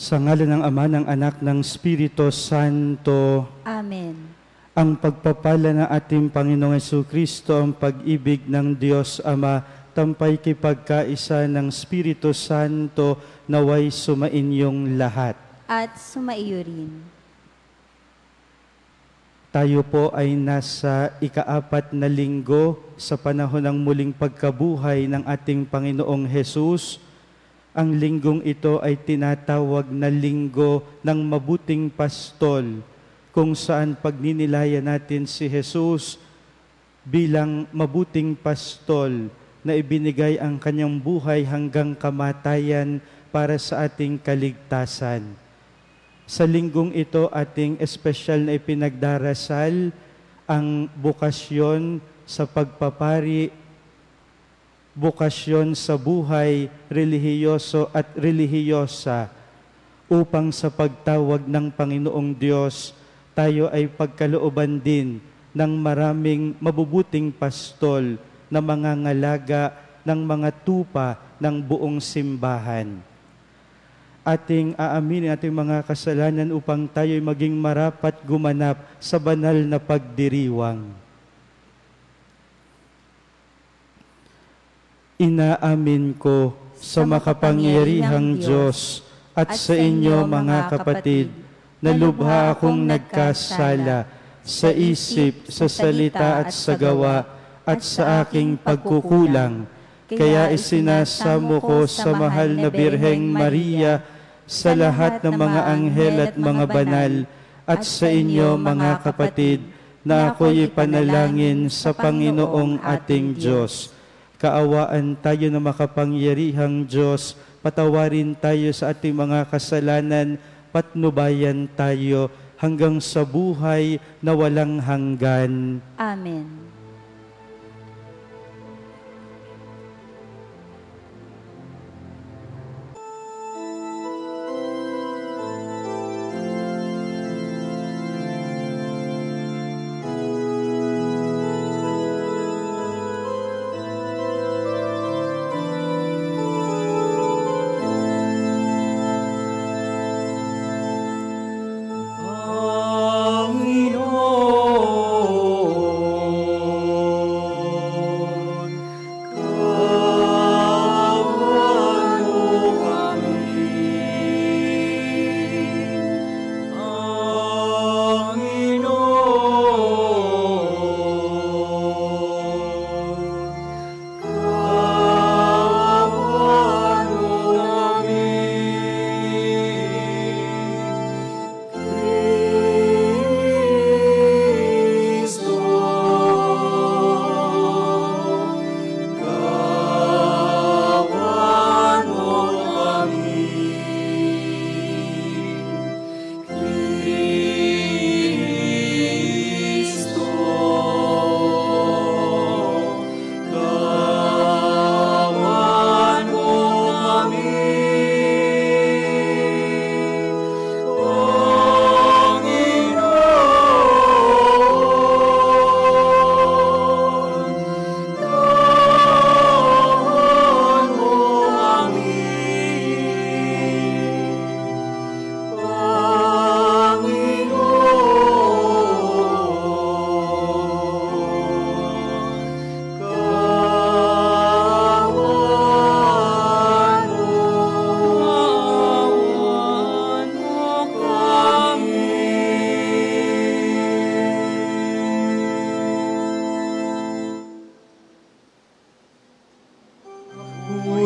Sa ngalan ng Ama, ng Anak, ng Espiritu Santo. Amen. Ang pagpapala ng ating Panginoong Jesucristo, ang pag-ibig ng Diyos Ama, tampay kipagkaisa ng Espiritu Santo, naway sumainyong lahat. At sumaiyo rin. Tayo po ay nasa ika-4 na linggo sa panahon ng muling pagkabuhay ng ating Panginoong Hesus. Ang linggong ito ay tinatawag na linggo ng mabuting pastol, kung saan pagninilayan natin si Hesus bilang mabuting pastol na ibinigay ang kanyang buhay hanggang kamatayan para sa ating kaligtasan. Sa linggong ito, ating espesyal na ipinagdarasal ang bukasyon sa pagpapari, bukasyon sa buhay relihiyoso at relihiyosa, upang sa pagtawag ng Panginoong Diyos, tayo ay pagkalooban din ng maraming mabubuting pastol na mangangalaga ng mga tupa ng buong simbahan. Ating aaminin ating mga kasalanan upang tayo'y maging marapat gumanap sa banal na pagdiriwang. Inaamin ko sa makapangyarihang Diyos at sa inyo mga kapatid, na lubha akong nagkasala sa isip, sa salita at sa gawa at sa aking pagkukulang. Kaya isinasamo ko sa mahal na Birheng Maria, sa lahat ng mga anghel at mga banal, at sa inyo mga kapatid, na ako'y ipanalangin sa Panginoong ating Diyos. Kaawaan tayo na makapangyarihang Diyos, patawarin tayo sa ating mga kasalanan, patnubayan tayo hanggang sa buhay na walang hanggan. Amen.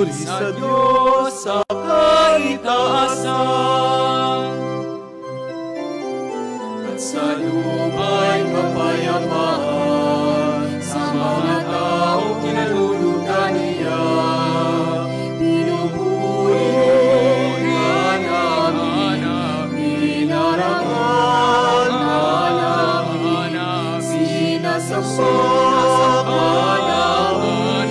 Sa Diyos sa kaitaasan, at sa luma'y kapayapaan sa mga taong kinalulugan niya. Pinupuri ka namin, pinarangal ka namin, sinasaksak ka namin,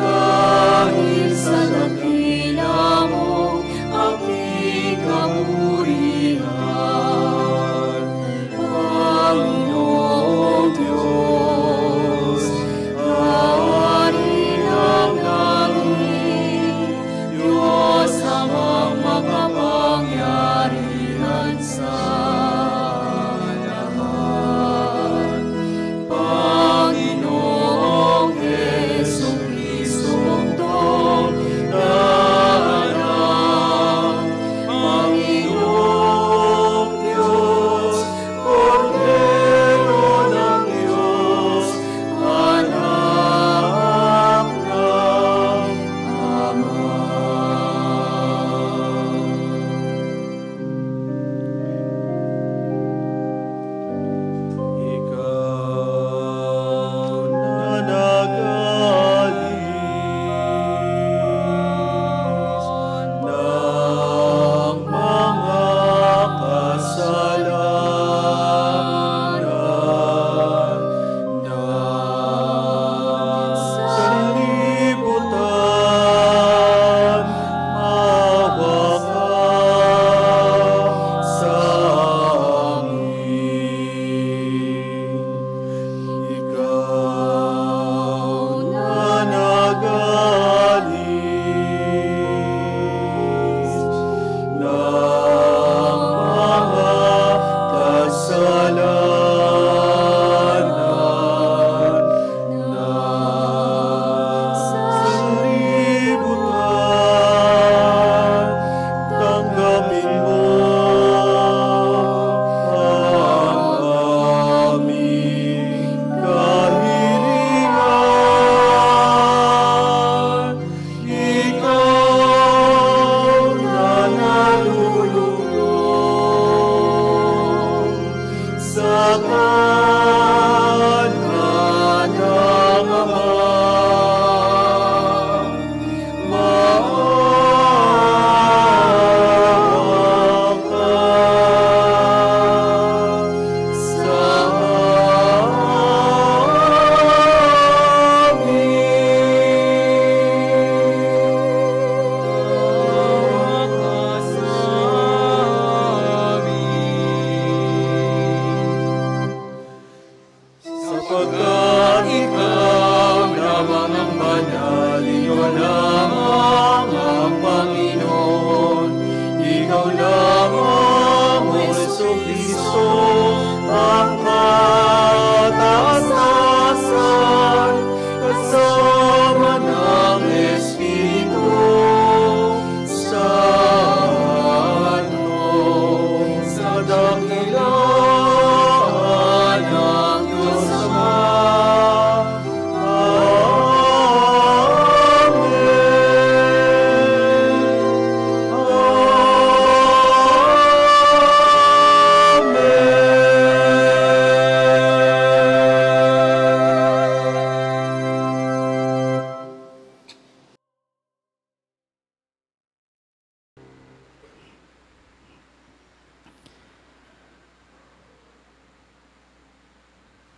dahil sa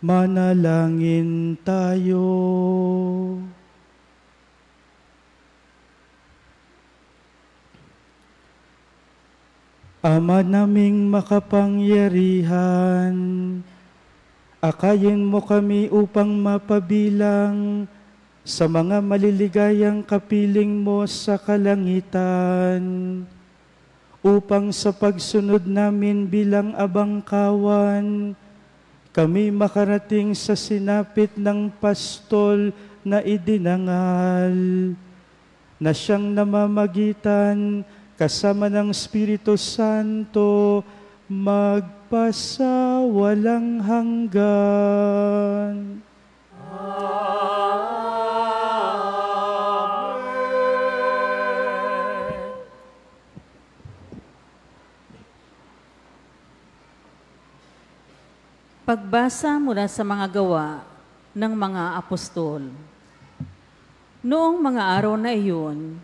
Manalangin tayo. Ama naming makapangyarihan, akayin mo kami upang mapabilang sa mga maliligayang kapiling mo sa kalangitan, upang sa pagsunod namin bilang abangkawan, kami makarating sa sinapit ng pastol na idinangal, na siyang namamagitan kasama ng Espiritu Santo, magpasawalang hanggan. Amen. Pagbasa mula sa mga gawa ng mga apostol. Noong mga araw na iyon,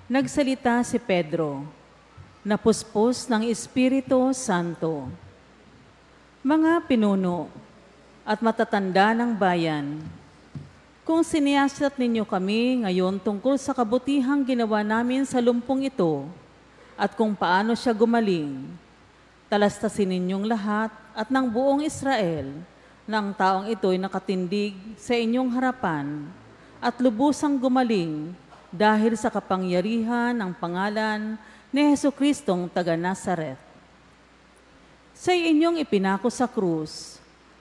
nagsalita si Pedro, napuspos ng Espiritu Santo. Mga pinuno at matatanda ng bayan, kung siniyasat ninyo kami ngayon tungkol sa kabutihang ginawa namin sa lumpong ito at kung paano siya gumaling, talastasin ninyong lahat at ng buong Israel na ang taong ito'y nakatindig sa inyong harapan at lubusang gumaling dahil sa kapangyarihan ng pangalan ni Jesucristong taga Nazaret. Sa inyong ipinako sa krus,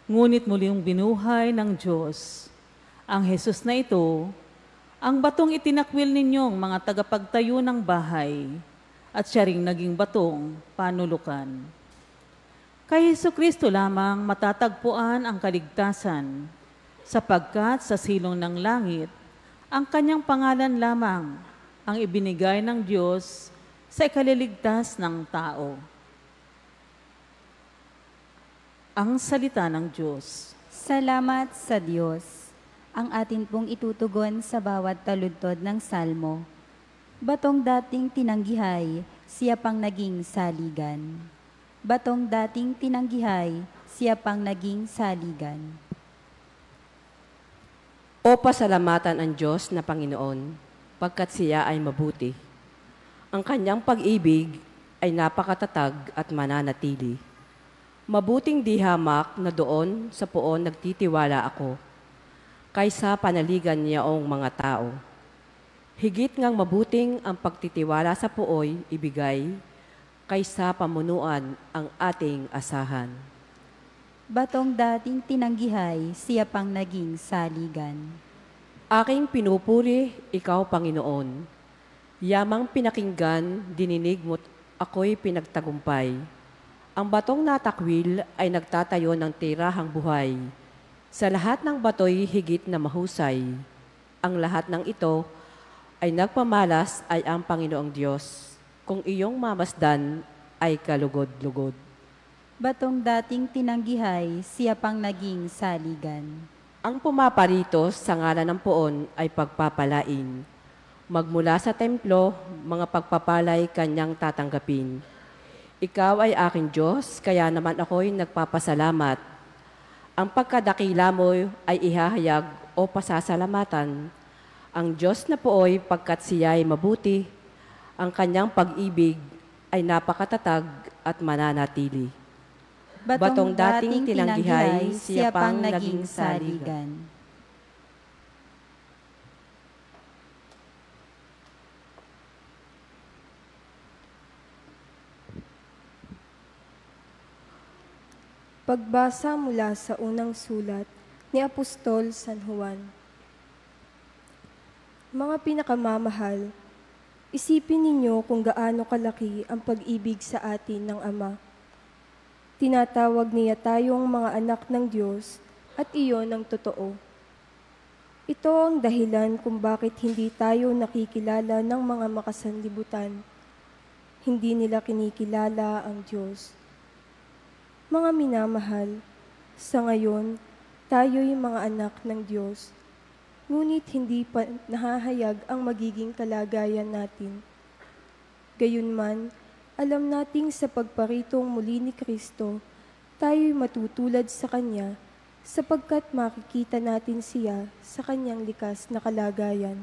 ngunit muling binuhay ng Diyos. Ang Jesus na ito, ang batong itinakwil ninyong mga tagapagtayo ng bahay, at siya ring naging batong panulukan. Kay Jesucristo lamang matatagpuan ang kaligtasan, sapagkat sa silong ng langit, ang kanyang pangalan lamang ang ibinigay ng Diyos sa ikaliligtas ng tao. Ang salita ng Diyos. Salamat sa Diyos. Ang atin pong itutugon sa bawat taludtod ng salmo. Batong dating tinanggihay, siya pang naging saligan. Batong dating tinanggihay, siya pang naging saligan. O pasalamatan ang Diyos na Panginoon, pagkat siya ay mabuti. Ang kanyang pag-ibig ay napakatatag at mananatili. Mabuting di hamak na doon sa poon nagtitiwala ako, kaysa panaligan niyaong mga tao. Higit ngang mabuting ang pagtitiwala sa pooy ibigay, kaysa pamunuan ang ating asahan. Batong dating tinanggihay, siya pang naging saligan. Aking pinupuri, ikaw Panginoon. Yamang pinakinggan, dininig mo't ako'y pinagtagumpay. Ang batong natakwil ay nagtatayo ng tirahang buhay. Sa lahat ng bato'y higit na mahusay. Ang lahat ng ito ay nagpamalas ay ang Panginoong Diyos. Kung iyong mamasdan ay kalugod-lugod. Batong dating tinanggihay, siya pang naging saligan. Ang pumaparito sa ngalan ng poon ay pagpapalain. Magmula sa templo, mga pagpapalay kanyang tatanggapin. Ikaw ay aking Diyos, kaya naman ako'y nagpapasalamat. Ang pagkadakila mo ay ihahayag o pasasalamatan. Ang Diyos na pooy pagkat siya ay mabuti, ang kanyang pag-ibig ay napakatatag at mananatili. Batong dating tinanggihay, siya pang naging saligan. Pagbasa mula sa unang sulat ni Apostol San Juan. Mga pinakamamahal, isipin ninyo kung gaano kalaki ang pag-ibig sa atin ng Ama. Tinatawag niya tayong mga anak ng Diyos at iyon ang totoo. Ito ang dahilan kung bakit hindi tayo nakikilala ng mga makasanlibutan. Hindi nila kinikilala ang Diyos. Mga minamahal, sa ngayon, tayo'y mga anak ng Diyos, ngunit hindi pa nahahayag ang magiging kalagayan natin. Gayunman, alam nating sa pagparitong muli ni Kristo, tayo'y matutulad sa Kanya sapagkat makikita natin siya sa kanyang likas na kalagayan.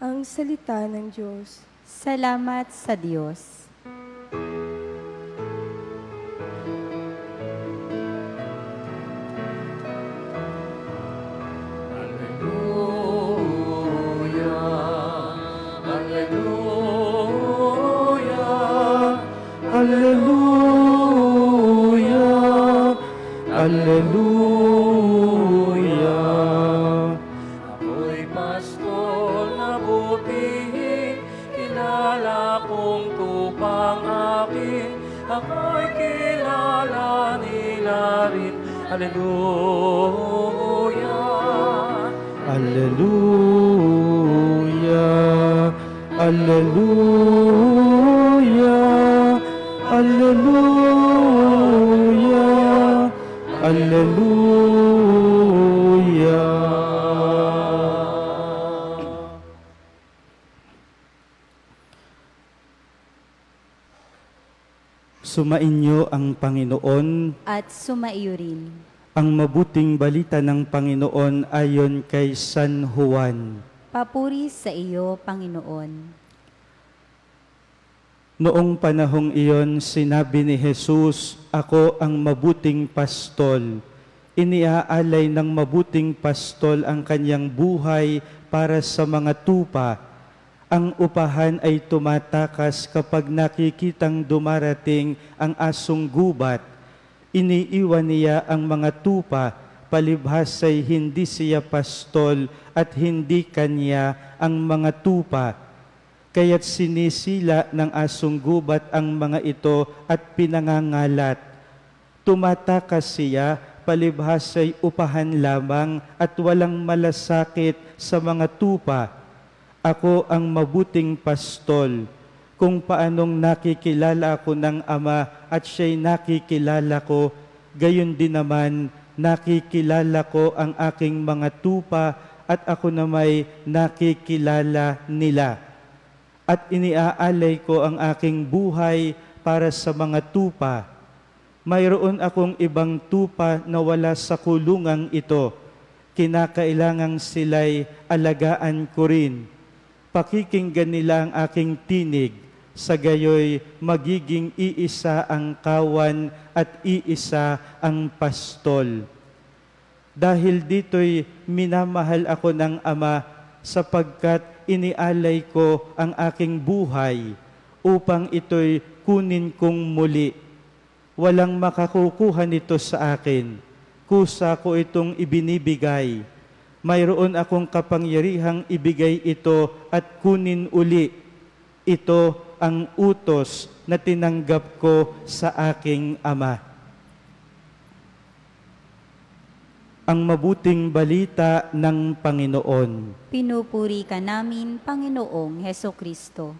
Ang salita ng Diyos. Salamat sa Diyos. Hallelujah! Hallelujah! Ako'y pastol na butihin, kilala kong tupang akin. Ako'y kilala nila rin. Hallelujah! Hallelujah! Hallelujah! Hallelujah! Hallelujah! Sumainyo ang Panginoon. At sumaiyo rin. Ang mabuting balita ng Panginoon ayon kay San Juan. Papuri sa iyo, Panginoon. Noong panahong iyon, sinabi ni Jesus, "Ako ang mabuting pastol." Iniaalay ng mabuting pastol ang kanyang buhay para sa mga tupa. Ang upahan ay tumatakas kapag nakikitang dumarating ang asong gubat. Iniiwan niya ang mga tupa, palibhas ay hindi siya pastol at hindi kanya ang mga tupa. Kaya't sinisila ng asong gubat ang mga ito at pinangangalat. Tumatakas siya, palibhas ay upahan lamang at walang malasakit sa mga tupa. Ako ang mabuting pastol. Kung paanong nakikilala ako ng Ama at siya'y nakikilala ko, gayon din naman nakikilala ko ang aking mga tupa at ako na may nakikilala nila. At iniaalay ko ang aking buhay para sa mga tupa. Mayroon akong ibang tupa na wala sa kulungang ito. Kinakailangang sila'y alagaan ko rin. Pakikinggan nila ang aking tinig, sa gayoy magiging iisa ang kawan at iisa ang pastol. Dahil dito'y minamahal ako ng Ama, sapagkat inialay ko ang aking buhay upang ito'y kunin kong muli. Walang makakukuha nito sa akin. Kusa ko itong ibinibigay. Mayroon akong kapangyarihang ibigay ito at kunin uli. Ito ang utos na tinanggap ko sa aking Ama. Ang mabuting balita ng Panginoon. Pinupuri ka namin, Panginoong Hesukristo.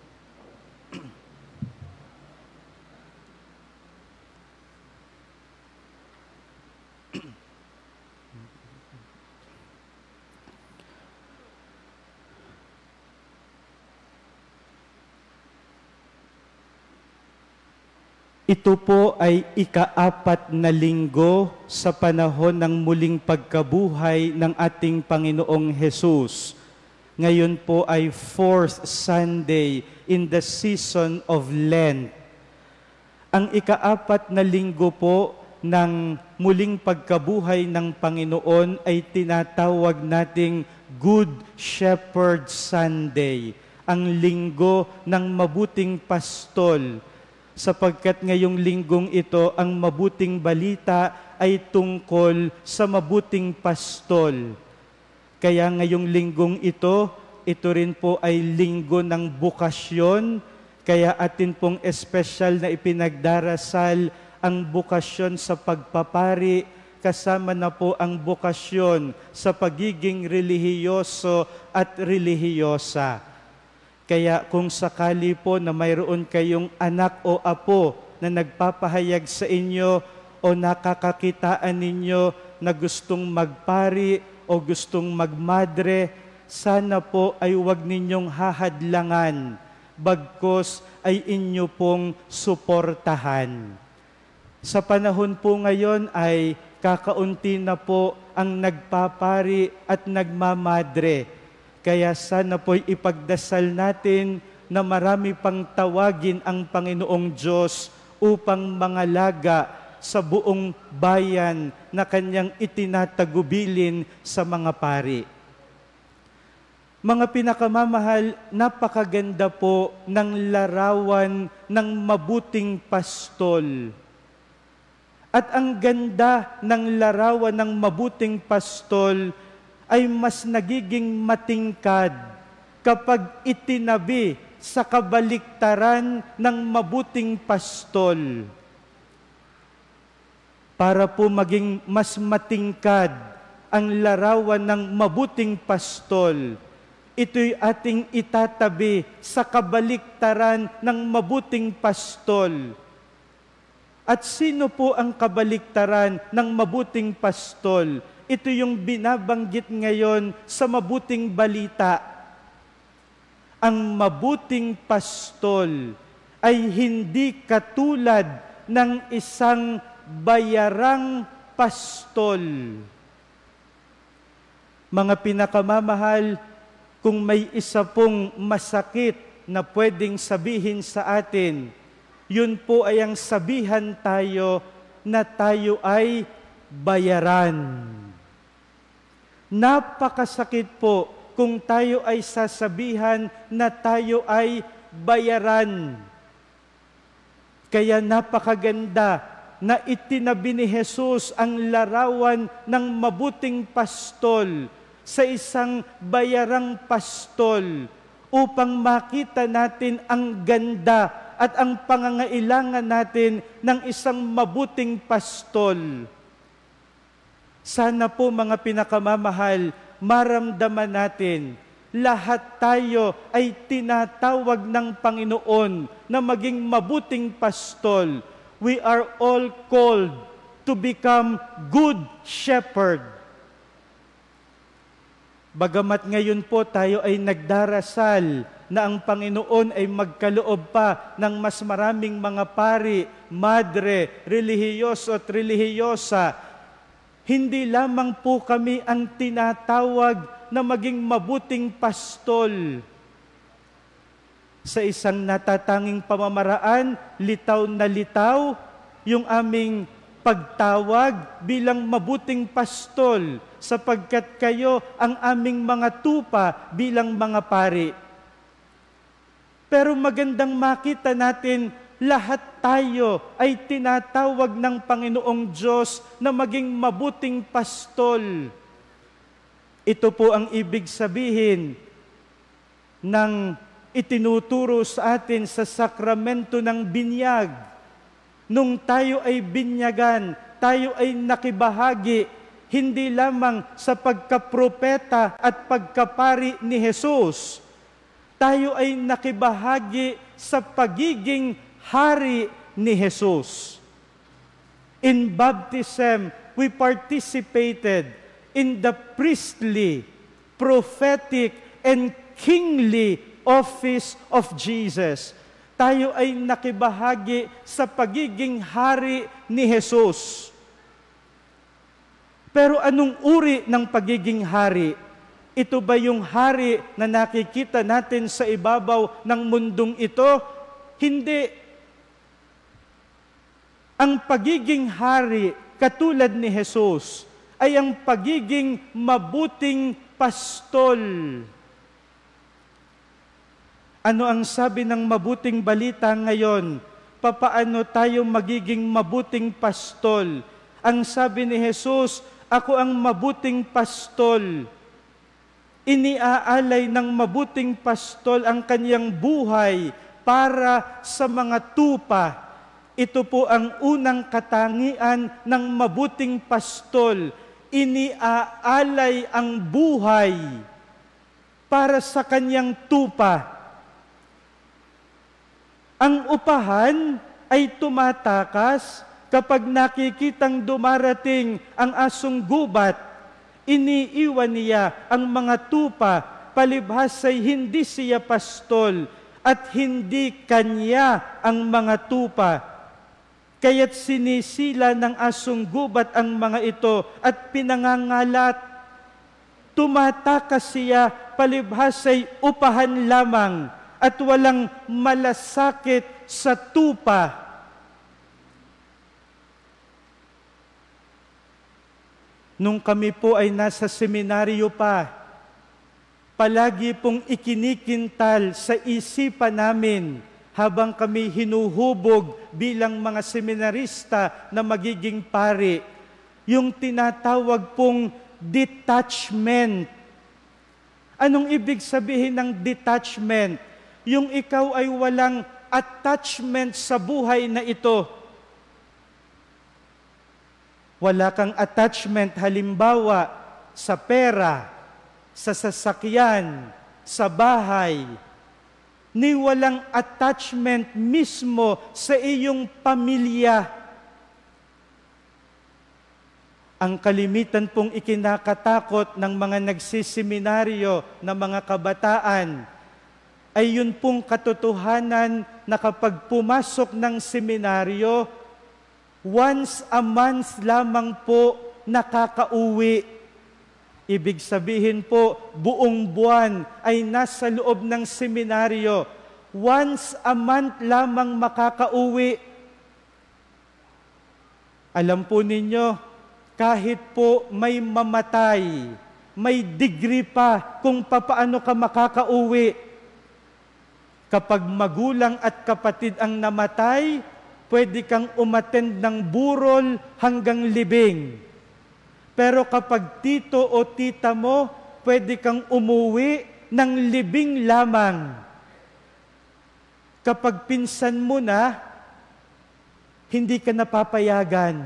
Ito po ay ika-4 na linggo sa panahon ng muling pagkabuhay ng ating Panginoong Hesus. Ngayon po ay 4th Sunday in the season of Lent. Ang ika-4 na linggo po ng muling pagkabuhay ng Panginoon ay tinatawag nating Good Shepherd Sunday, ang linggo ng mabuting pastol. Sapagkat ngayong linggong ito, ang mabuting balita ay tungkol sa mabuting pastol. Kaya ngayong linggong ito rin po ay linggo ng bukasyon, kaya atin pong espesyal na ipinagdarasal ang bukasyon sa pagpapari, kasama na po ang bukasyon sa pagiging relihiyoso at relihiyosa. Kaya kung sakali po na mayroon kayong anak o apo na nagpapahayag sa inyo o nakakakitaan ninyo na gustong magpari o gustong magmadre, sana po ay huwag ninyong hahadlangan, bagkos ay inyo pong suportahan. Sa panahon po ngayon ay kakaunti na po ang nagpapari at nagmamadre. Kaya sana po'y ipagdasal natin na marami pang tawagin ang Panginoong Diyos upang mangalaga sa buong bayan na kanyang itinatagubilin sa mga pari. Mga pinakamamahal, napakaganda po ng larawan ng mabuting pastol. At ang ganda ng larawan ng mabuting pastol ay mas nagiging matingkad kapag itinabi sa kabaliktaran ng mabuting pastol. Para po maging mas matingkad ang larawan ng mabuting pastol, ito'y ating itatabi sa kabaliktaran ng mabuting pastol. At sino po ang kabaliktaran ng mabuting pastol? Ito yung binabanggit ngayon sa mabuting balita. Ang mabuting pastol ay hindi katulad ng isang bayarang pastol. Mga pinakamamahal, kung may isa pong masakit na pwedeng sabihin sa atin, yun po ay ang sabihan tayo na tayo ay bayaran. Napakasakit po kung tayo ay sasabihan na tayo ay bayaran. Kaya napakaganda na itinabi ni Jesus ang larawan ng mabuting pastol sa isang bayarang pastol upang makita natin ang ganda at ang pangangailangan natin ng isang mabuting pastol. Sana po mga pinakamamahal, maramdaman natin, lahat tayo ay tinatawag ng Panginoon na maging mabuting pastol. We are all called to become good shepherd. Bagamat ngayon po tayo ay nagdarasal na ang Panginoon ay magkaloob pa ng mas maraming mga pari, madre, relihiyoso at relihiyosa, hindi lamang po kami ang tinatawag na maging mabuting pastol. Sa isang natatanging pamamaraan, litaw na litaw, yung aming pagtawag bilang mabuting pastol, sapagkat kayo ang aming mga tupa bilang mga pari. Pero magandang makita natin, lahat tayo ay tinatawag ng Panginoong Diyos na maging mabuting pastol. Ito po ang ibig sabihin ng itinuturo sa atin sa sakramento ng binyag. Nung tayo ay binyagan, tayo ay nakibahagi hindi lamang sa pagkapropeta at pagkapari ni Jesus. Tayo ay nakibahagi sa pagiging hari ni Jesus. In baptism, we participated in the priestly, prophetic, and kingly office of Jesus. Tayo ay nakibahagi sa pagiging hari ni Jesus. Pero anong uri ng pagiging hari? Ito ba yung hari na nakikita natin sa ibabaw ng mundong ito? Hindi. Ang pagiging hari, katulad ni Jesus, ay ang pagiging mabuting pastol. Ano ang sabi ng mabuting balita ngayon? Papaano tayo magiging mabuting pastol? Ang sabi ni Jesus, ako ang mabuting pastol. Iniaalay ng mabuting pastol ang kanyang buhay para sa mga tupa. Ito po ang unang katangian ng mabuting pastol. Iniaalay ang buhay para sa kanyang tupa. Ang upahan ay tumatakas kapag nakikitang dumarating ang asong gubat. Iniiwan niya ang mga tupa, palibhas ay hindi siya pastol at hindi kanya ang mga tupa. kaya't sinisila ng asong gubat ang mga ito at pinangangalat. Tumatakas siya, palibhas ay upahan lamang at walang malasakit sa tupa. Nung kami po ay nasa seminaryo pa, palagi pong ikinikintal sa isipan namin habang kami hinuhubog bilang mga seminarista na magiging pari, yung tinatawag pong detachment. Anong ibig sabihin ng detachment? Yung ikaw ay walang attachment sa buhay na ito. Wala kang attachment halimbawa sa pera, sa sasakyan, sa bahay, ni walang attachment mismo sa iyong pamilya. Ang kalimitan pong ikinakatakot ng mga nagsiseminaryo na mga kabataan ay yun pong katotohanan na kapag pumasok ng seminaryo, once a month lamang po nakakauwi. Ibig sabihin po, buong buwan ay nasa loob ng seminaryo. Once a month lamang makakauwi. Alam po ninyo, kahit po may mamatay, may degree pa kung papaano ka makakauwi. Kapag magulang at kapatid ang namatay, pwede kang umattend ng burol hanggang libing. Pero kapag tito o tita mo, pwede kang umuwi ng libing lamang. Kapag pinsan mo na, hindi ka napapayagan.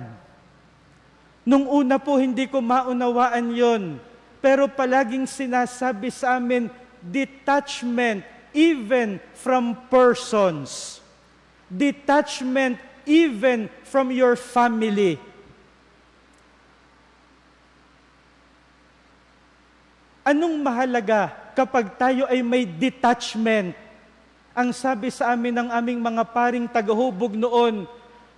Nung una po, hindi ko maunawaan yon. Pero palaging sinasabi sa amin, detachment even from persons. Detachment even from your family. Anong mahalaga kapag tayo ay may detachment? Ang sabi sa amin ng aming mga paring tagahubog noon,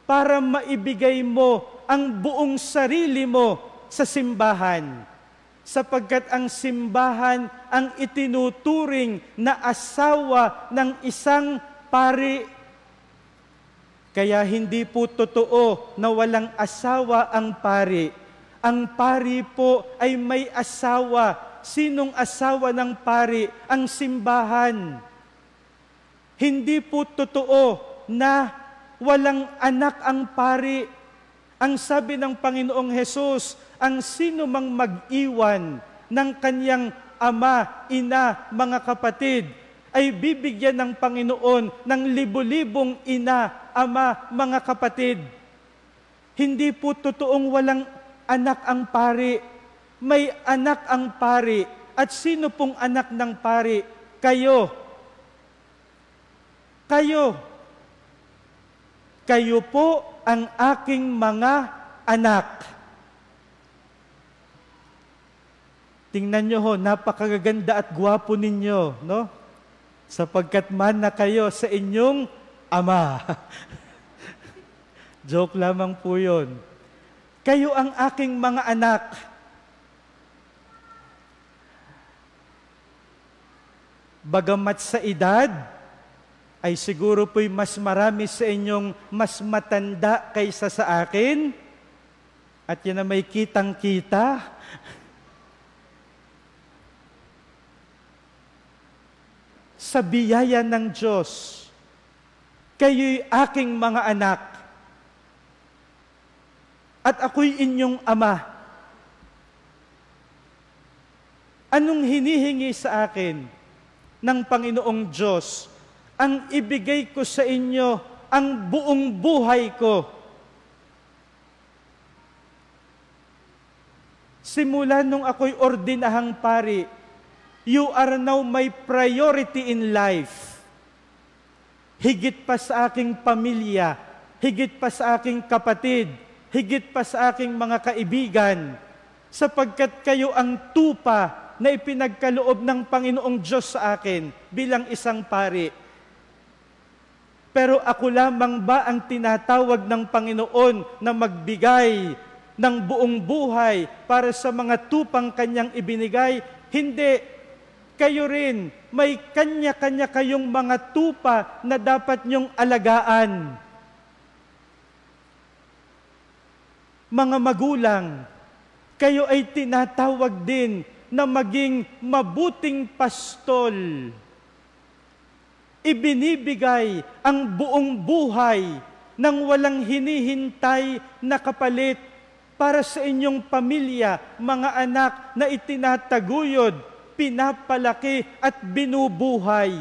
para maibigay mo ang buong sarili mo sa simbahan. Sapagkat ang simbahan ang itinuturing na asawa ng isang pari. Kaya hindi po totoo na walang asawa ang pari. Ang pari po ay may asawa. Sinong asawa ng pari? Ang simbahan. Hindi po totoo na walang anak ang pari. Ang sabi ng Panginoong Hesus, ang sino mang mag-iwan ng kanyang ama, ina, mga kapatid, ay bibigyan ng Panginoon ng libo-libong ina, ama, mga kapatid. Hindi po totoong walang anak ang pari. May anak ang pari. At sino pong anak ng pari? Kayo. Kayo. Kayo po ang aking mga anak. Tingnan nyo ho, napakaganda at gwapo ninyo, no? Sapagkat mana kayo sa inyong ama. Joke lamang po yun. Kayo ang aking mga anak. Bagamat sa edad, ay siguro po'y mas marami sa inyong mas matanda kaysa sa akin, at yan na may kitang-kita. Sa biyaya ng Diyos, kayo'y aking mga anak, at ako'y inyong ama. Anong hinihingi sa akin ng Panginoong Diyos? Ang ibigay ko sa inyo ang buong buhay ko. Simula nung ako'y ordinahang pari, you are now my priority in life. Higit pa sa aking pamilya, higit pa sa aking kapatid, higit pa sa aking mga kaibigan, sapagkat kayo ang tupa na ipinagkaloob ng Panginoong Diyos sa akin bilang isang pari. Pero ako lamang ba ang tinatawag ng Panginoon na magbigay ng buong buhay para sa mga tupang Kanyang ibinigay? Hindi. Kayo rin, may kanya-kanya kayong mga tupa na dapat niyong alagaan. Mga magulang, kayo ay tinatawag din na maging mabuting pastol. Ibinibigay ang buong buhay nang walang hinihintay na kapalit para sa inyong pamilya, mga anak na itinataguyod, pinapalaki at binubuhay.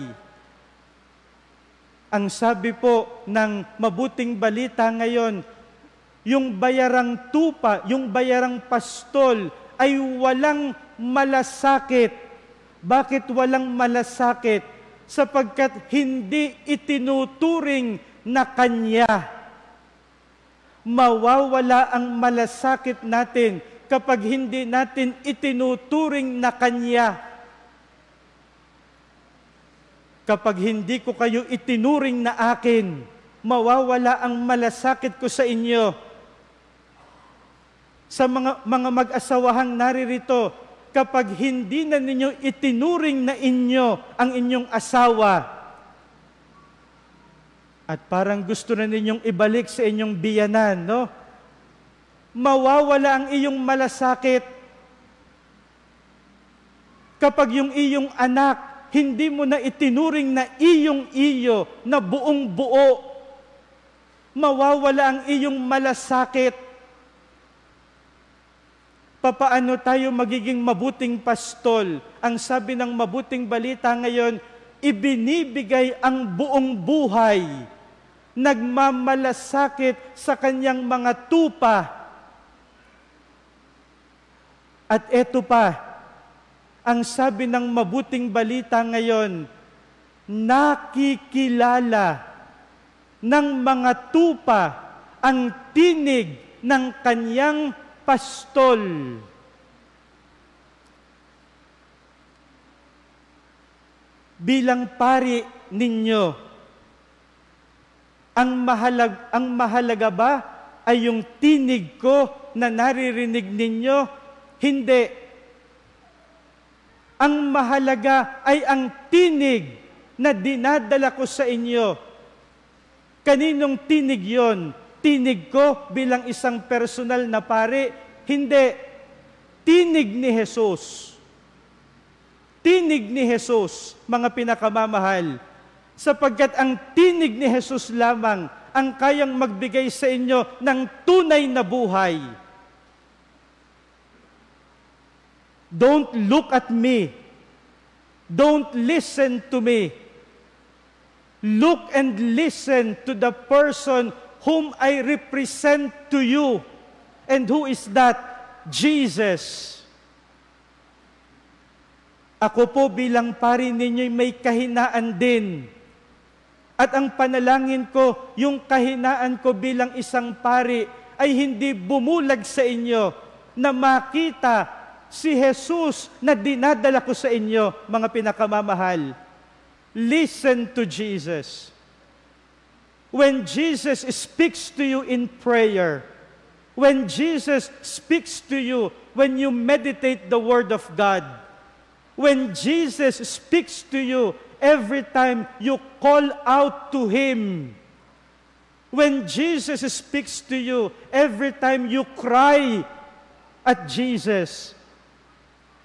Ang sabi po ng mabuting balita ngayon, yung bayarang tupa, yung bayarang pastol ay walang malasakit. Bakit walang malasakit? Sapagkat hindi itinuturing na kanya. Mawawala ang malasakit natin kapag hindi natin itinuturing na kanya. Kapag hindi ko kayo itinuring na akin, mawawala ang malasakit ko sa inyo. Sa mga mag-asawahang naririto, kapag hindi na ninyo itinuring na inyo ang inyong asawa, at parang gusto na ninyong ibalik sa inyong biyanan, no? Mawawala ang iyong malasakit. Kapag yung iyong anak, hindi mo na itinuring na iyong-iyo, na buong buo, mawawala ang iyong malasakit. Papaano tayo magiging mabuting pastol? Ang sabi ng mabuting balita ngayon, ibinibigay ang buong buhay, nagmamalasakit sa kanyang mga tupa. At eto pa, ang sabi ng mabuting balita ngayon, nakikilala ng mga tupa ang tinig ng kanyang pastol. Bilang pari ninyo, ang mahalaga ba ay yung tinig ko na naririnig ninyo? Hindi. Ang mahalaga ay ang tinig na dinadala ko sa inyo. Kaninong tinig yon? Tinig ko bilang isang personal na pari? Hindi. Tinig ni Jesus. Tinig ni Jesus, mga pinakamamahal. Sapagkat ang tinig ni Jesus lamang ang kayang magbigay sa inyo ng tunay na buhay. Don't look at me. Don't listen to me. Look and listen to the person whom I represent to you. And who is that? Jesus. Ako po bilang pari ninyo'y may kahinaan din. At ang panalangin ko, yung kahinaan ko bilang isang pari, ay hindi bumulag sa inyo na makita si Jesus na dinadala ko sa inyo, mga pinakamamahal. Listen to Jesus. When Jesus speaks to you in prayer, when Jesus speaks to you, when you meditate the Word of God, when Jesus speaks to you every time you call out to Him, when Jesus speaks to you every time you cry at Jesus,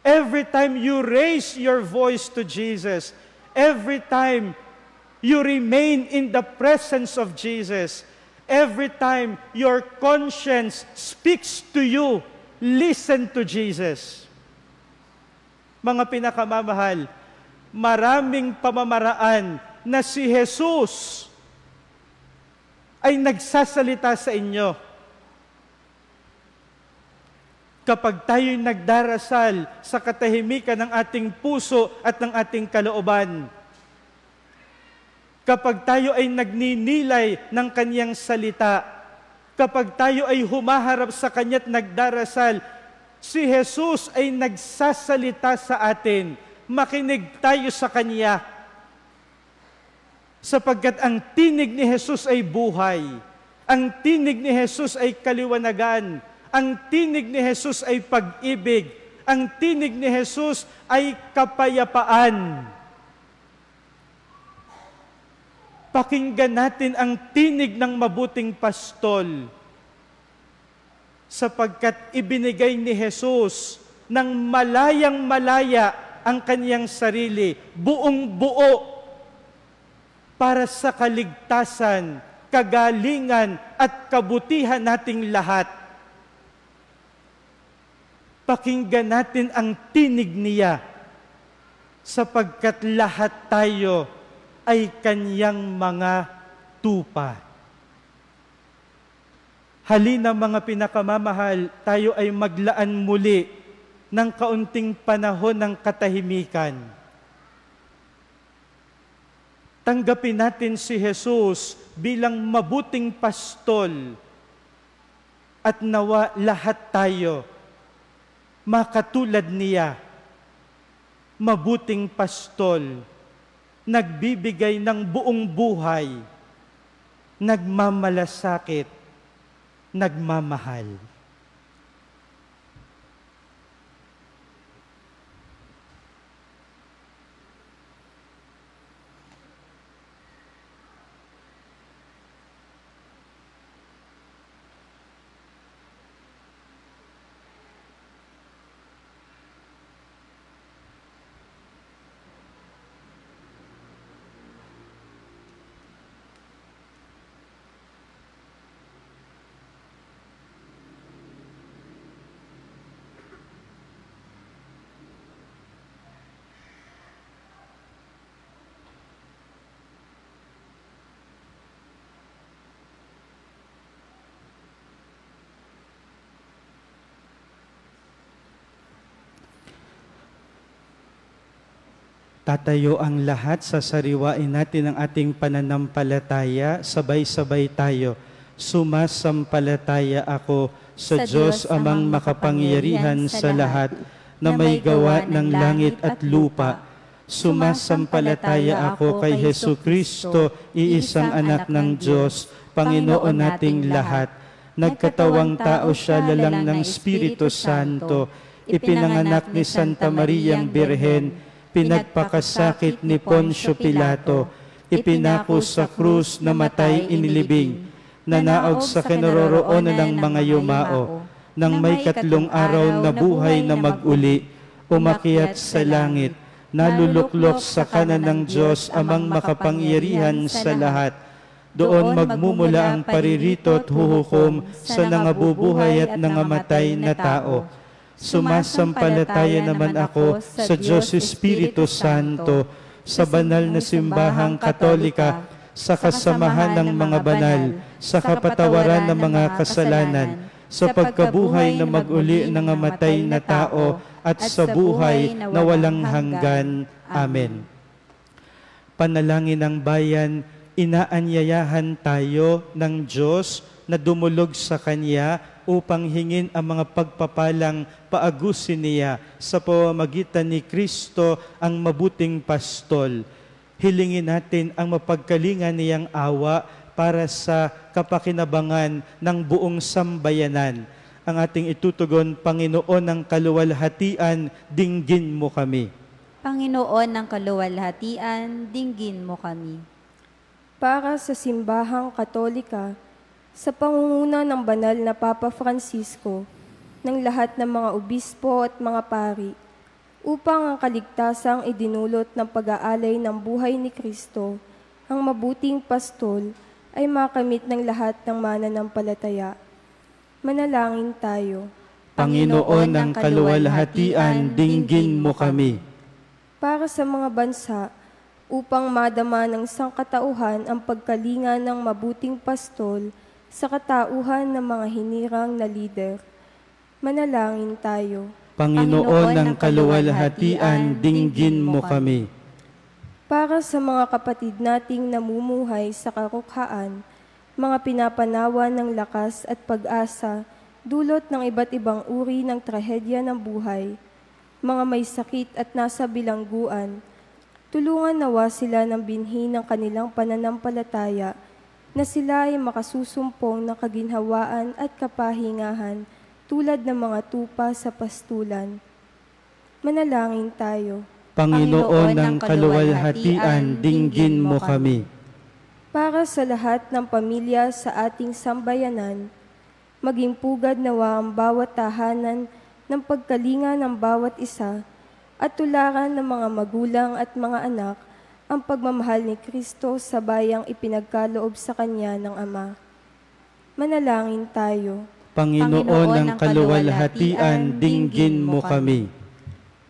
every time you raise your voice to Jesus, every time you remain in the presence of Jesus, every time your conscience speaks to you, listen to Jesus. Mga pinakamamahal, maraming pamamaraan na si Jesus ay nagsasalita sa inyo. Kapag tayo'y nagdarasal sa katahimikan ng ating puso at ng ating kalooban, kapag tayo ay nagninilay ng Kanyang salita, kapag tayo ay humaharap sa Kanya't nagdarasal, si Jesus ay nagsasalita sa atin. Makinig tayo sa Kanya. sapagkat ang tinig ni Jesus ay buhay, ang tinig ni Jesus ay kaliwanagan, ang tinig ni Jesus ay pag-ibig, ang tinig ni Jesus ay kapayapaan. Pakinggan natin ang tinig ng mabuting pastol, sapagkat ibinigay ni Jesus ng malayang-malaya ang kaniyang sarili, buong buo, para sa kaligtasan, kagalingan at kabutihan nating lahat. Pakinggan natin ang tinig niya, sapagkat lahat tayo ay kaniyang mga tupa. Halina mga pinakamamahal, tayo ay maglaan muli ng kaunting panahon ng katahimikan. Tanggapin natin si Jesus bilang mabuting pastol at nawa lahat tayo makatulad niya, mabuting pastol, nagbibigay ng buong buhay, nagmamalasakit, nagmamahal. Tatayo ang lahat, sasariwain natin ang ating pananampalataya, sabay-sabay tayo. Sumasampalataya ako sa Diyos amang makapangyarihan sa lahat, na may gawa ng langit at lupa. Sumasampalataya ako kay Jesucristo, iisang anak ng Diyos, Panginoon nating lahat. Nagkatawang tao siya lalang ng Espiritu Santo, ipinanganak ni Santa Mariang Birhen, pinagpakasakit ni Poncio Pilato, ipinako sa krus, namatay, inilibing, nanaog sa kinaroroonan ng mga yumao, nang may katlong araw na buhay na mag-uli, umakyat sa langit, naluluklok sa kanan ng Diyos amang makapangyarihan sa lahat. Doon magmumula ang paririto at huhukom sa nangabubuhay at nangamatay na tao. Sumasampalataya naman ako sa Diyos Espiritu Santo, sa banal na simbahang Katolika, sa kasamahan ng mga banal, sa kapatawaran ng mga kasalanan, sa pagkabuhay na mag-uli ng namatay na tao, at sa buhay na walang hanggan. Amen. Panalangin ng bayan, inaanyayahan tayo ng Diyos na dumulog sa Kanya upang hingin ang mga pagpapalang paagusin niya sa pamamagitan ni Kristo ang mabuting pastol. Hilingin natin ang mapagkalingan niyang awa para sa kapakinabangan ng buong sambayanan. Ang ating itutugon, Panginoon ng kaluwalhatian, dinggin mo kami. Panginoon ng kaluwalhatian, dinggin mo kami. Para sa Simbahang Katolika, sa pangunguna ng banal na Papa Francisco, ng lahat ng mga obispo at mga pari, upang ang kaligtasang idinulot ng pag-aalay ng buhay ni Kristo, ang mabuting pastol, ay makamit ng lahat ng mananampalataya. Manalangin tayo. Panginoon ng kaluwalhatian, dinggin mo kami. Para sa mga bansa, upang madama ng sangkatauhan ang pagkalinga ng mabuting pastol, sa katauhan ng mga hinirang na lider. Manalangin tayo. Panginoon ng kaluwalhatian, dinggin mo kami. Para sa mga kapatid nating namumuhay sa karukhaan, mga pinapanawan ng lakas at pag-asa, dulot ng iba't ibang uri ng trahedya ng buhay, mga may sakit at nasa bilangguan, Tulungan nawa sila ng binhi ng kanilang pananampalataya na sila ay makasusumpong ng kaginhawaan at kapahingahan tulad ng mga tupa sa pastulan. Manalangin tayo. Panginoon ng kaluwalhatian, dinggin mo kami. Para sa lahat ng pamilya sa ating sambayanan, maging pugad nawa ang bawat tahanan ng pagkalinga ng bawat isa at tularan ng mga magulang at mga anak ang pagmamahal ni Kristo sa bayang ipinagkaloob sa Kanya ng Ama. Manalangin tayo. Panginoon ng kaluwalhatian, dinggin mo kami.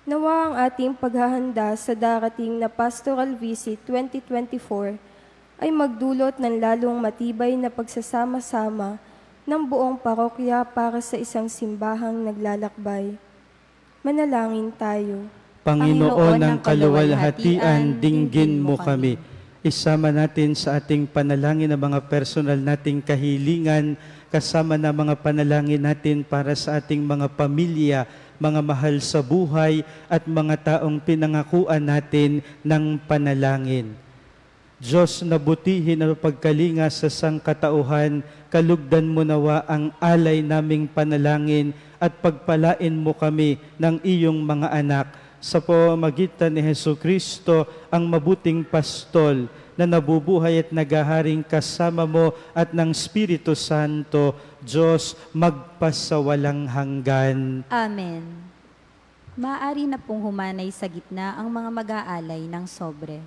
Nawa ang ating paghahanda sa darating na Pastoral Visit 2024 ay magdulot ng lalong matibay na pagsasama-sama ng buong parokya para sa isang simbahang naglalakbay. Manalangin tayo. Panginoon ng kaluwalhatian, dinggin mo kami. Isama natin sa ating panalangin ang mga personal nating kahilingan, kasama na mga panalangin natin para sa ating mga pamilya, mga mahal sa buhay, at mga taong pinangakuan natin ng panalangin. Diyos na butihin ang pagkalinga sa sangkatauhan, kalugdan mo nawa ang alay naming panalangin at pagpalain mo kami ng iyong mga anak sa pamamagitan ni Hesukristo, ang mabuting pastol na nabubuhay at nagaharing kasama mo at ng Espiritu Santo, Diyos magpasawalang hanggan. Amen. Maaari na pong humanay sa gitna ang mga mag-aalay ng sobre.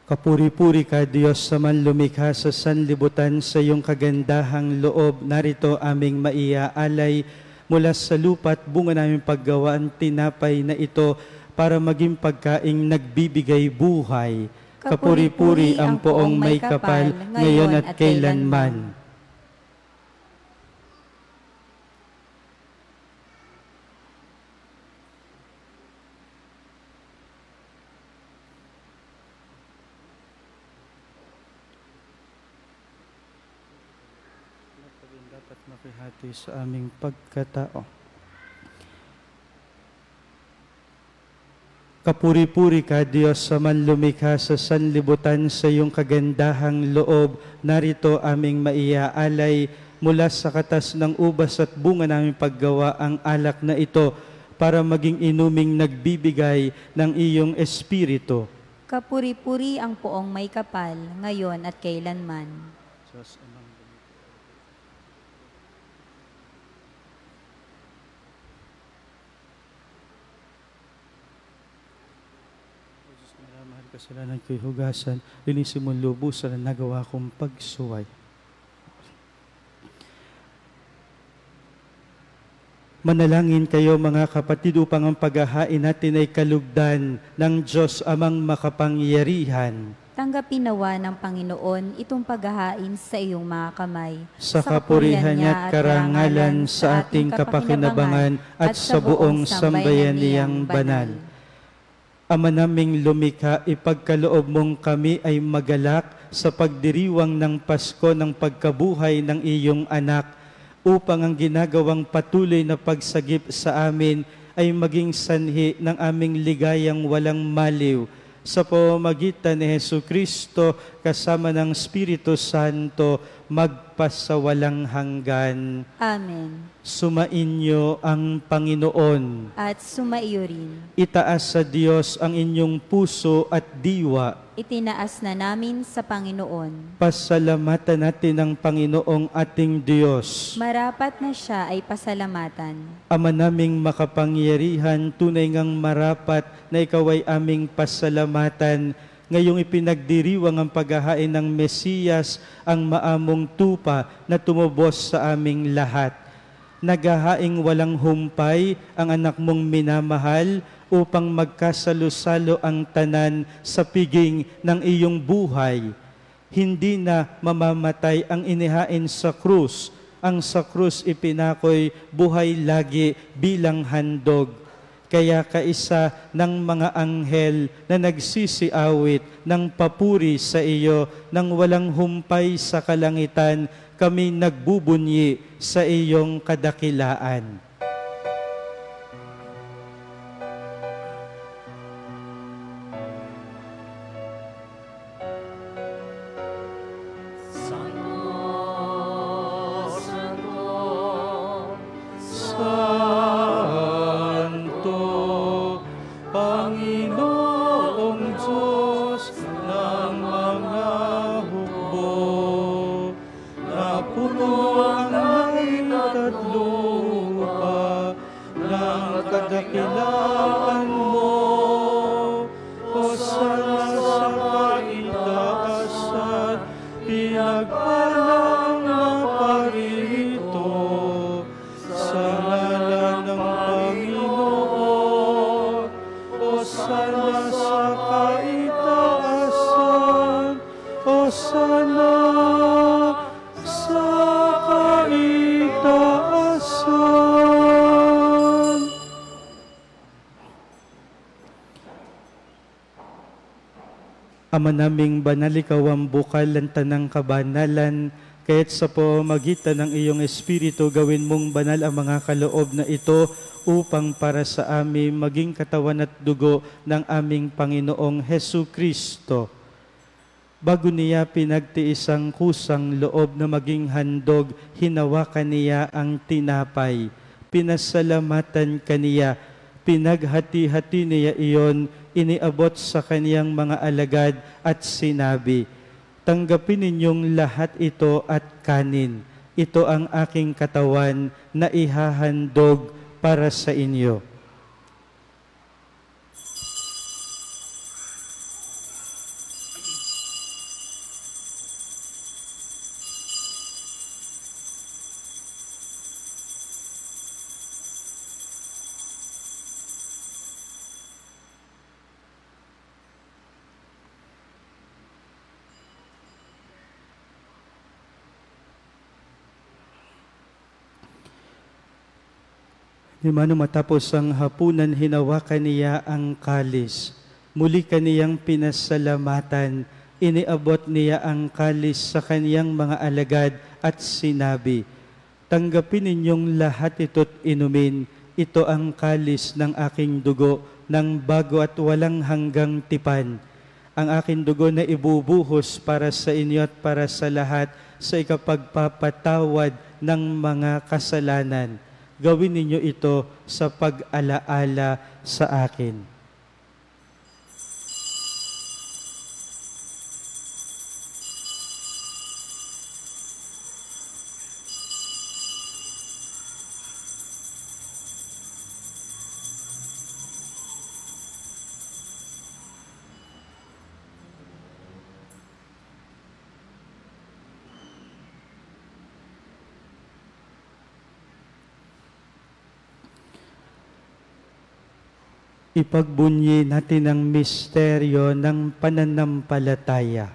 Kapuri-puri ka, Diyos, sa manlumikha sa sanlibutan, sa iyong kagandahang loob. Narito aming maiaalay mula sa lupa't bunga namin paggawaan tinapay na ito para maging pagkaing nagbibigay buhay. Kapuri-puri ang poong may kapal, ngayon at kailanman. Dapat makihati sa aming pagkatao. Kapuri-puri ka, Diyos, sa manlumikha sa sanlibutan, sa iyong kagandahang loob. Narito aming maiaalay mula sa katas ng ubas at bunga namin paggawa ang alak na ito para maging inuming nagbibigay ng iyong Espiritu. Kapuri-puri ang poong may kapal, ngayon at kailanman. Diyos, amang mahal kasalanan ko'y hugasan, linisin mo lubusan na nagawa kong pagsuway. Manalangin kayo mga kapatid upang ang paghahain natin ay kalugdan ng Diyos amang makapangyarihan. Tanggapin nawa ng Panginoon itong paghahain sa iyong mga kamay. Sa kapurihan niya at karangalan sa ating kapakinabangan at sa buong sambayaniyang banal. Ama naming lumikha, ipagkaloob mong kami ay magalak sa pagdiriwang ng Pasko ng pagkabuhay ng iyong anak, upang ang ginagawang patuloy na pagsagip sa amin ay maging sanhi ng aming ligayang walang maliw sa pamamagitan ni Jesucristo kasama ng Espiritu Santo magpasawalang hanggan. Amen. Sumainyo ang Panginoon. At sumaiyo rin. Itaas sa Diyos ang inyong puso at diwa. Itinaas na namin sa Panginoon. Pasalamatan natin ang Panginoong ating Diyos. Marapat na siya ay pasalamatan. Ama naming makapangyarihan, tunay ngang marapat na ikaw ay aming pasalamatan. Ngayong ipinagdiriwang ang paghahain ng Mesiyas, ang maamong tupa na tumubos sa aming lahat. Naghahaing walang humpay ang anak mong minamahal upang magkasalo-salo ang tanan sa piging ng iyong buhay. Hindi na mamamatay ang inihain sa krus. Ang sa krus ipinakoy buhay lagi bilang handog. Kaya kaisa ng mga anghel na nagsisiawit ng papuri sa iyo nang walang humpay sa kalangitan, kami nagbubunyi sa iyong kadakilaan. Kadakilaan mo, o sana sa kaitaasan, pinagpalang naparito, sa ngalan ng Panginoon, o sana sa kaitaasan, o sana sa kaitaasan. Ama naming banal, ikaw ang bukal ng tanang kabanalan, kaya't sa pamamagitan ng iyong Espiritu, gawin mong banal ang mga kaloob na ito upang para sa amin maging katawan at dugo ng aming Panginoong Jesucristo. Bago niya pinagtiis ang kusang loob na maging handog, hinawakan niya ang tinapay. Pinasalamatan kaniya, pinaghati-hati niya iyon, iniabot sa kaniyang mga alagad at sinabi, "Tanggapin ninyong lahat ito at kanin. Ito ang aking katawan na ihahandog para sa inyo." Di mano matapos ang hapunan, hinawakan niya ang kalis. Muli kaniyang pinasalamatan, iniabot niya ang kalis sa kaniyang mga alagad at sinabi, "Tanggapin ninyong lahat ito't inumin. Ito ang kalis ng aking dugo, ng bago at walang hanggang tipan. Ang aking dugo na ibubuhos para sa inyo at para sa lahat sa ikapagpapatawad ng mga kasalanan. Gawin ninyo ito sa pag-alaala sa akin." Ipagbunyi natin ang misteryo ng pananampalataya.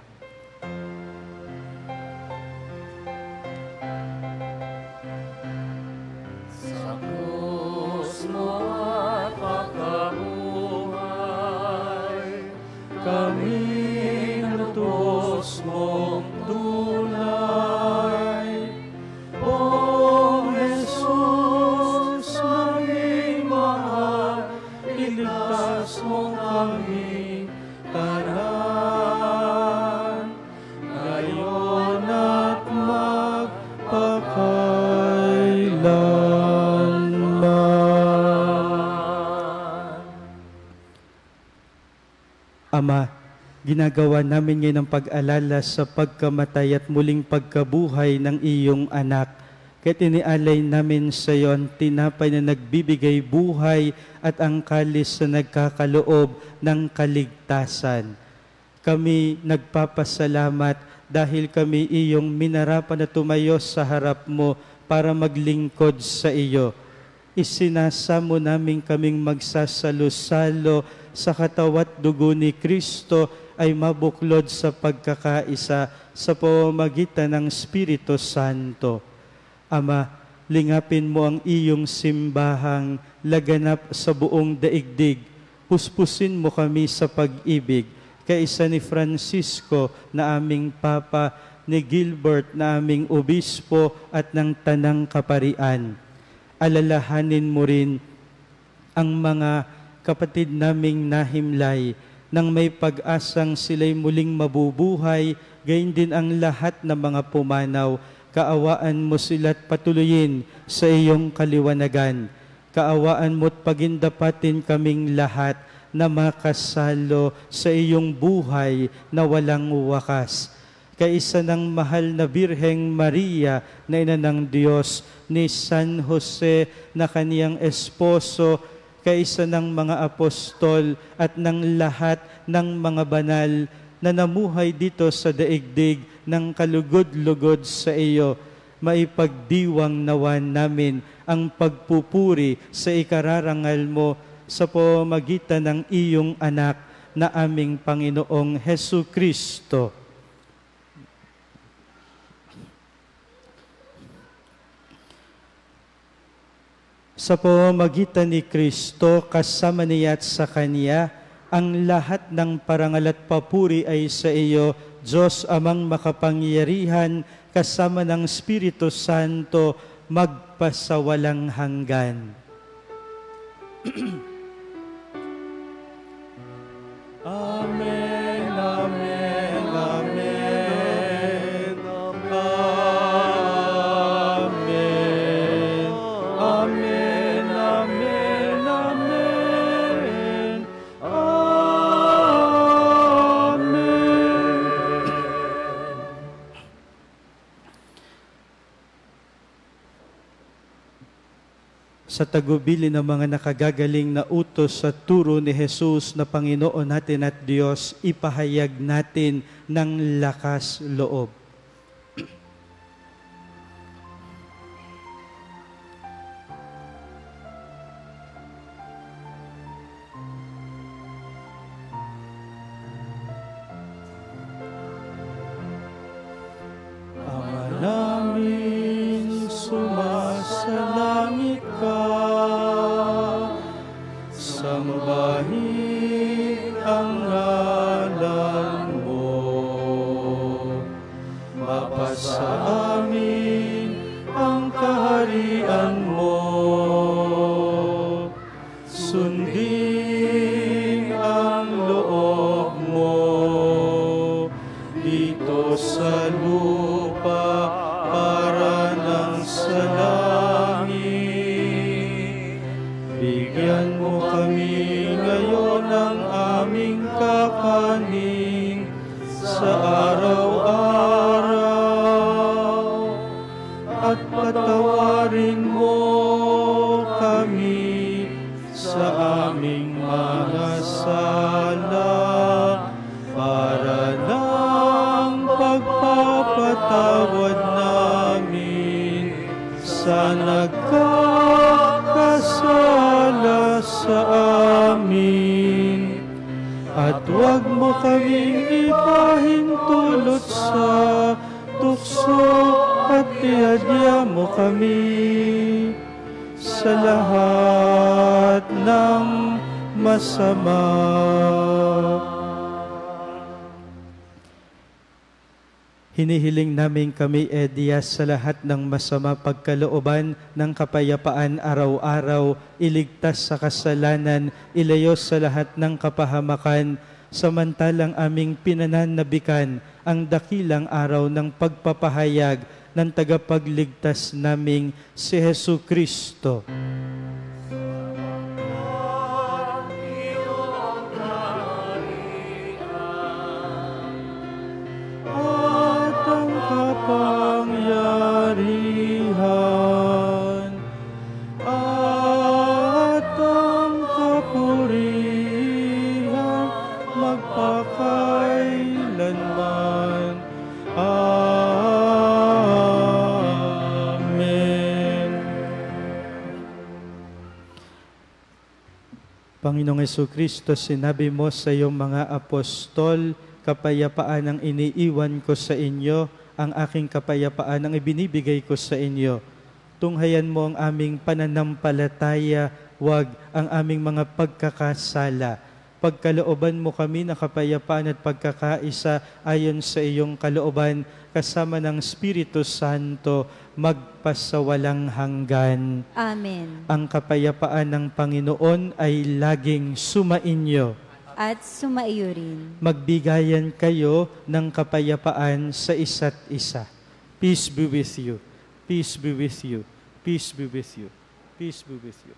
Sa krus mo at pagkabuhay, kami natubos mong tunay. O Jesus, aming mahal, iligtas mo kami tanan, ngayon at magpakailanman. Ama, ginagawa namin ngayon ang pag-alala sa pagkamatay at muling pagkabuhay ng iyong anak. Kaya tinialay namin sa iyo ang tinapay na nagbibigay buhay at ang kalis na nagkakaloob ng kaligtasan. Kami nagpapasalamat dahil kami iyong minarapan na tumayo sa harap mo para maglingkod sa iyo. Isinasamo namin kaming magsasalo-salo sa katawan at dugo ni Kristo ay mabuklod sa pagkakaisa sa pamamagitan ng Espiritu Santo. Ama, lingapin mo ang iyong simbahang laganap sa buong daigdig. Puspusin mo kami sa pag-ibig, kaisa ni Francisco na aming Papa, ni Gilbert na aming Obispo at ng Tanang Kaparian. Alalahanin mo rin ang mga kapatid naming nahimlay nang may pag-asang sila'y muling mabubuhay, gayon din ang lahat ng mga pumanaw. Kaawaan mo sila't patuloyin sa iyong kaliwanagan. Kaawaan mo't pagindapatin kaming lahat na makasalo sa iyong buhay na walang wakas. Kaisa ng mahal na Birheng Maria na ina ng Diyos, ni San Jose na kaniyang esposo, kaisa ng mga apostol at ng lahat ng mga banal na namuhay dito sa daigdig ng kalugod-lugod sa iyo, maipagdiwang nawan namin ang pagpupuri sa ikararangal mo sa pamamagitan ng iyong anak na aming Panginoong Hesu Kristo. Sa pamamagitan ni Kristo, kasama niya at sa Kanya, ang lahat ng parangal at papuri ay sa iyo, Diyos Amang makapangyarihan, kasama ng Espiritu Santo, magpasawalang hanggan. Amen, amen, amen. Amen. Amen, amen, amen. Sa tagubili ng mga nakagagaling na utos sa turo ni Jesus na Panginoon natin at Diyos, ipahayag natin ng lakas loob. Ama namin, sumasalangit ka, sambahin ang ngalan mo, mapasa amin ang kaharian mo, sundin ang loob mo dito sa lupa para nang sa langit. Bigyan mo kami ngayon ng aming kakanin sa araw-araw, at patawarin mo kami sa aming mga sala para ng pagpapatawad namin sa nagkakasala sa amin. ipahintulot sa tukso at iadya mo kami sa lahat ng masama. Hinihiling namin kami, Edya, sa lahat ng masama pagkalooban ng kapayapaan araw-araw, iligtas sa kasalanan, ilayo sa lahat ng kapahamakan, samantalang aming pinananabikan ang dakilang araw ng pagpapahayag ng tagapagligtas naming si Hesu Kristo. Kapangyarihan at ang kapurihan magpakailanman. Amen. Panginoong Jesucristo, sinabi mo sa iyong mga apostol, kapayapaan ang iniiwan ko sa inyo, ang aking kapayapaan ang ibinibigay ko sa inyo. Tunghayan mo ang aming pananampalataya, wag ang aming mga pagkakasala. Pagkalooban mo kami na kapayapaan at pagkakaisa ayon sa iyong kalooban, kasama ng Espiritu Santo, magpasawalang hanggan. Amen. Ang kapayapaan ng Panginoon ay laging sumainyo. At sumaiyo rin. Magbigayan kayo ng kapayapaan sa isa't isa. Peace be with you. Peace be with you. Peace be with you. Peace be with you.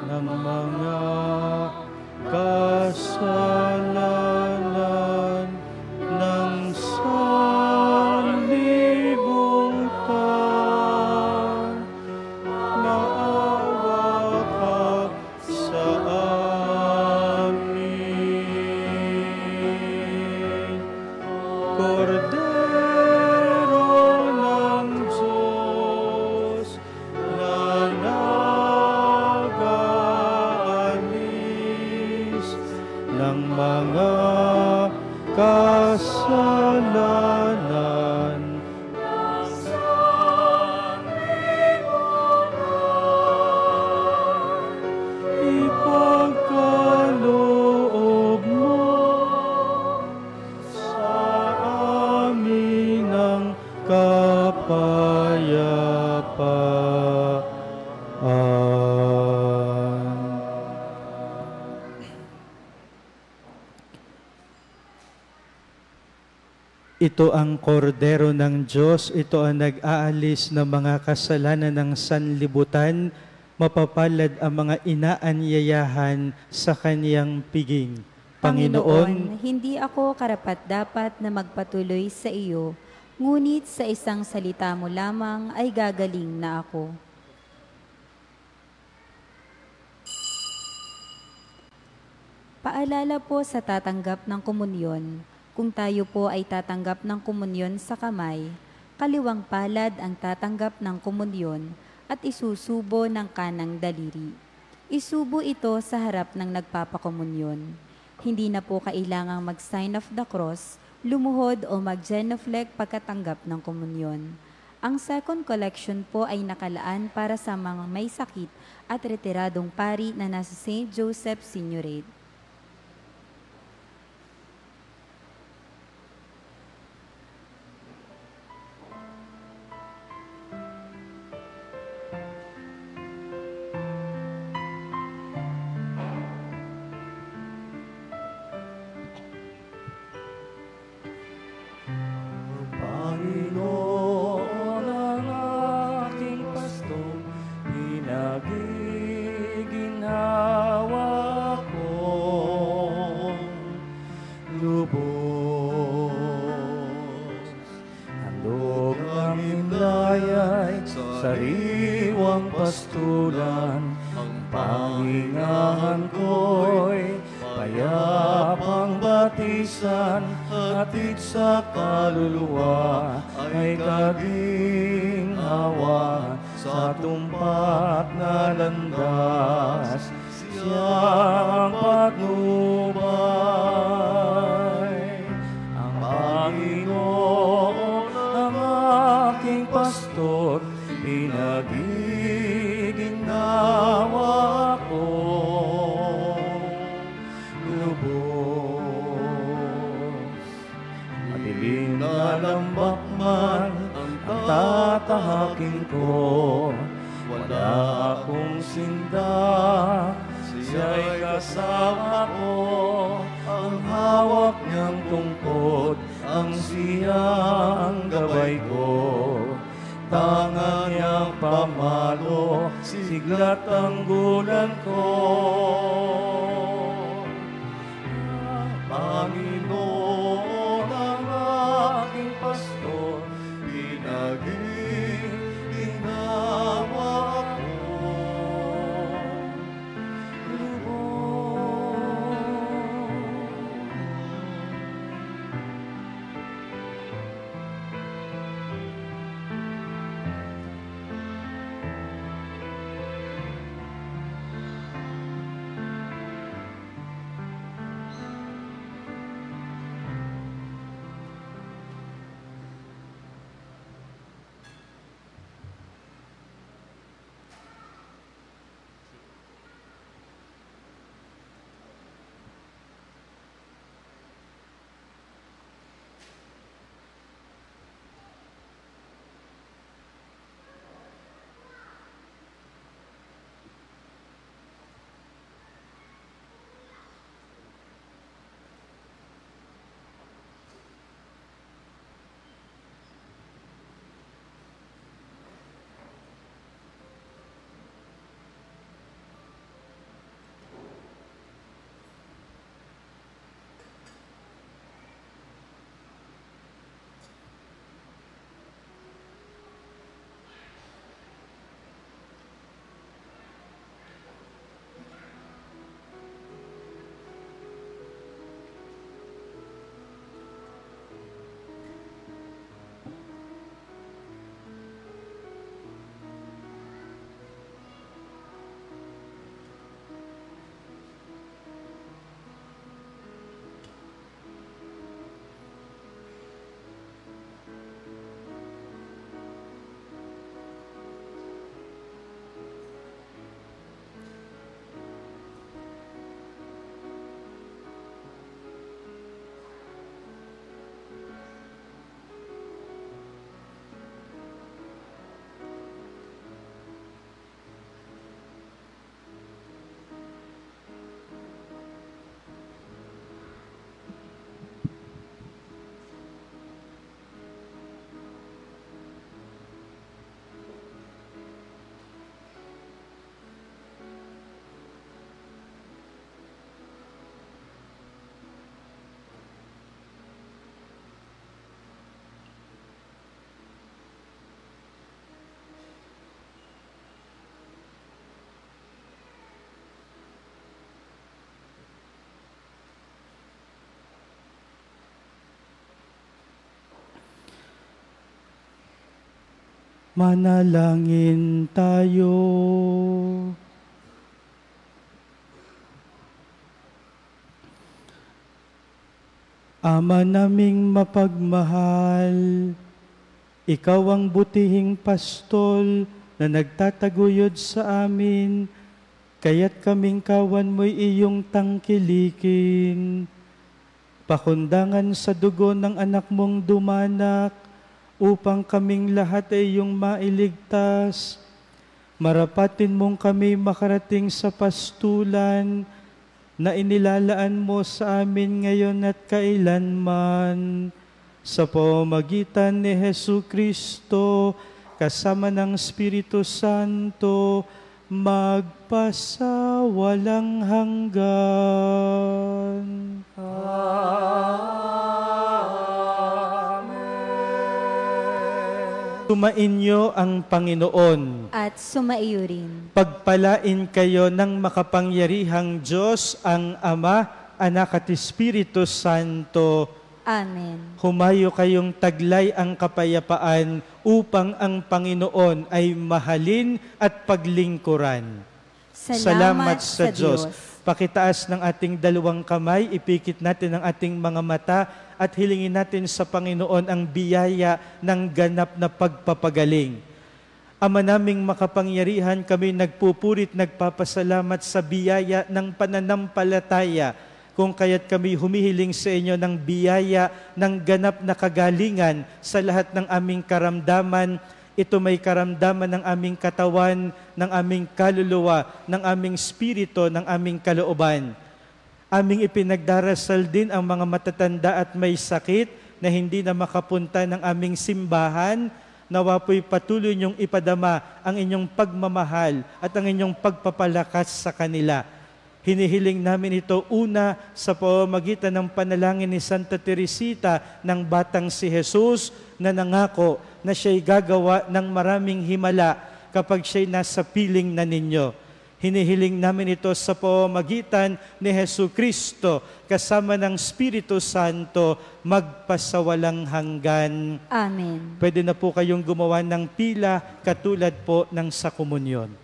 Ng mga kasalanan ng sanlibutan, maawa ka sa amin. Kordero ng Diyos na ng mga kasalanan ng sanlibutan, ipagkaloob mo sa amin ang kapayapaan. Ito ang kordero ng Diyos, ito ang nag-aalis ng mga kasalanan ng sanlibutan, mapapalad ang mga inaanyayahan sa kaniyang piging. Panginoon, hindi ako karapat-dapat na magpatuloy sa iyo, ngunit sa isang salita mo lamang ay gagaling na ako. Paalala po sa tatanggap ng komunyon. Kung tayo po ay tatanggap ng komunyon sa kamay, kaliwang palad ang tatanggap ng komunyon at isusubo ng kanang daliri. Isubo ito sa harap ng nagpapakomunyon. Hindi na po kailangang mag-sign of the cross, lumuhod o mag-genuflect pagkatanggap ng komunyon. Ang second collection po ay nakalaan para sa mga may sakit at retiradong pari na nasa St. Joseph Signoret. Panginoon ang aking pastor, pinagiginawa ko. Lubos, handog ang himlayay, sariwang pastulan, ang pangingahan ko'y payapang batisan, hatid sa kaluluwa ay kaging awa sa tumpat na landas. Siya ang patnubay, ang Panginoon ang aking pastor, pinagiginawa ko. Madilim na lambak man ang tatahakin ko, wala akong sinda, siya'y kasama ko. Ang hawak niyang tungkod, ang siyang gabay ko. Tangan niyang pamalo, siglat ang gulan ko. Panginoon ang aking pastor, pinagiginawa ko. Manalangin tayo. Ama naming mapagmahal, Ikaw ang butihing pastol na nagtataguyod sa amin, kaya't kaming kawan mo'y iyong tangkilikin. Pakundangan sa dugo ng anak mong dumanak, upang kaming lahat ay iyong mailigtas. Marapatin mong kami makarating sa pastulan na inilalaan mo sa amin ngayon at kailanman. Sa pamamagitan ni Jesucristo, kasama ng Espiritu Santo, magpasawalang hanggan. Sumainyo ang Panginoon. At sumaiyo rin. Pagpalain kayo ng makapangyarihang Diyos, ang Ama, Anak at Espiritu Santo. Amen. Humayo kayong taglay ang kapayapaan upang ang Panginoon ay mahalin at paglingkuran. Salamat sa Diyos. Pakitaas ng ating dalawang kamay, ipikit natin ang ating mga mata at hilingin natin sa Panginoon ang biyaya ng ganap na pagpapagaling. Ama naming makapangyarihan, kami nagpupurit, nagpapasalamat sa biyaya ng pananampalataya, kung kaya't kami humihiling sa inyo ng biyaya ng ganap na kagalingan sa lahat ng aming karamdaman. Ito may karamdaman ng aming katawan, ng aming kaluluwa, ng aming spirito, ng aming kalooban. Aming ipinagdarasal din ang mga matatanda at may sakit na hindi na makapunta ng aming simbahan. Nawa po'y patuloy niyong ipadama ang inyong pagmamahal at ang inyong pagpapalakas sa kanila. Hinihiling namin ito una sa pamamagitan ng panalangin ni Santa Teresita ng Batang si Jesus na nangako na siya'y gagawa ng maraming himala kapag siya'y nasa piling na ninyo. Hinihiling namin ito sa pamamagitan ni Jesucristo kasama ng Espiritu Santo magpasawalang hanggan. Amen. Pwede na po kayong gumawa ng pila katulad po ng sa komunyon.